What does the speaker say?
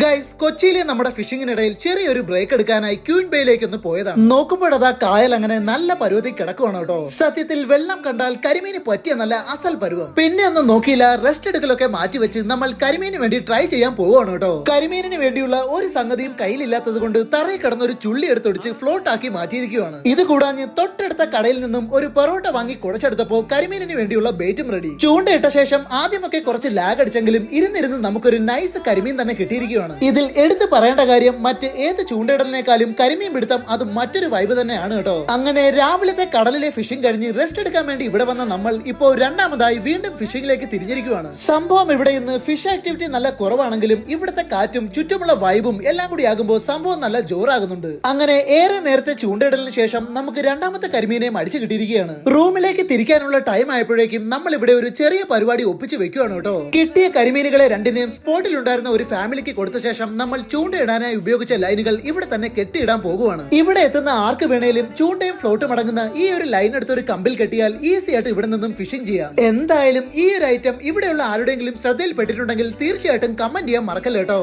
Guys, കൊച്ചിയിലെ നമ്മുടെ ഫിഷിങ്ങിനിടയിൽ ചെറിയൊരു ബ്രേക്ക് എടുക്കാനായി ക്യൂൻ ബേയിലേക്ക് ഒന്ന് പോയതാണ്. നോക്കുമ്പോഴതാ കായൽ അങ്ങനെ നല്ല പരുവത്തിൽ കിടക്കുവാണ് കേട്ടോ. സത്യത്തിൽ വെള്ളം കണ്ടാൽ കരിമീന് പറ്റിയ നല്ല അസൽ പരുവം. പിന്നെ ഒന്നും നോക്കിയില്ല, റെസ്റ്റ് എടുക്കലൊക്കെ മാറ്റിവെച്ച് നമ്മൾ കരിമീന് വേണ്ടി ട്രൈ ചെയ്യാൻ പോവാണ് കേട്ടോ. കരിമീനിന് വേണ്ടിയുള്ള ഒരു സംഗതിയും കയ്യിലില്ലാത്തത് കൊണ്ട് തറയിൽ കിടന്ന ഒരു ചുള്ളി എടുത്തൊടിച്ച് ഫ്ലോട്ട് ആക്കി മാറ്റിയിരിക്കുകയാണ്. ഇത് കൂടാഞ്ഞ് തൊട്ടടുത്ത കടയിൽ നിന്നും ഒരു പൊറോട്ട വാങ്ങി കുഴച്ചെടുത്തപ്പോ കരിമീനിന് വേണ്ടിയുള്ള ബേറ്റും റെഡി. ചൂണ്ടയിട്ട ശേഷം ആദ്യമൊക്കെ കുറച്ച് ലാഗ് അടിച്ചെങ്കിലും ഇരുന്നിരുന്ന് നമുക്കൊരു നൈസ് കരിമീൻ തന്നെ കിട്ടിയിരിക്കുകയാണ്. ഇതിൽ എടുത്തു പറയേണ്ട കാര്യം, മറ്റ് ഏത് ചൂണ്ടയിടലിനേക്കാളും കരിമീൻ പിടുത്തം അത് മറ്റൊരു വൈബ് തന്നെയാണ് കേട്ടോ. അങ്ങനെ രാവിലത്തെ കടലിലെ ഫിഷിംഗ് കഴിഞ്ഞ് റെസ്റ്റ് എടുക്കാൻ വേണ്ടി ഇവിടെ വന്ന നമ്മൾ ഇപ്പോൾ രണ്ടാമതായി വീണ്ടും ഫിഷിംഗിലേക്ക് തിരിഞ്ഞിരിക്കുകയാണ്. സംഭവം ഇവിടെ ഇന്ന് ഫിഷ് ആക്ടിവിറ്റി നല്ല കുറവാണെങ്കിലും ഇവിടുത്തെ കാറ്റും ചുറ്റുമുള്ള വൈബും എല്ലാം കൂടി ആകുമ്പോൾ സംഭവം നല്ല ജോറാകുന്നുണ്ട്. അങ്ങനെ ഏറെ നേരത്തെ ചൂണ്ടയിടലിന് ശേഷം നമുക്ക് രണ്ടാമത്തെ കരിമീനെയും അടിച്ചു കിട്ടിയിരിക്കുകയാണ്. റൂമിലേക്ക് തിരിക്കാനുള്ള ടൈം ആയപ്പോഴേക്കും നമ്മൾ ഇവിടെ ഒരു ചെറിയ പരിപാടി ഒപ്പിച്ചു വെക്കുകയാണ് കേട്ടോ. കിട്ടിയ കരിമീനുകളെ രണ്ടിനെയും സ്പോട്ടിൽ ഉണ്ടായിരുന്ന ഒരു ഫാമിലിക്ക് കൊടുത്ത ശേഷം നമ്മൾ ചൂണ്ടയിടാനായി ഉപയോഗിച്ച ലൈനുകൾ ഇവിടെ തന്നെ കെട്ടിയിടാൻ പോകുവാണ്. ഇവിടെ എത്തുന്ന ആർക്ക് വേണേലും ചൂണ്ടയും ഫ്ലോട്ടും അടങ്ങുന്ന ഈ ഒരു ലൈൻ എടുത്ത് ഒരു കമ്പിൽ കെട്ടിയാൽ ഈസി ആയിട്ട് ഇവിടെ നിന്നും ഫിഷിംഗ് ചെയ്യാം. എന്തായാലും ഈ ഒരു ഐറ്റം ഇവിടെയുള്ള ആരുടെയെങ്കിലും ശ്രദ്ധയിൽപ്പെട്ടിട്ടുണ്ടെങ്കിൽ തീർച്ചയായിട്ടും കമന്റ് ചെയ്യാൻ മറക്കല്ല കേട്ടോ.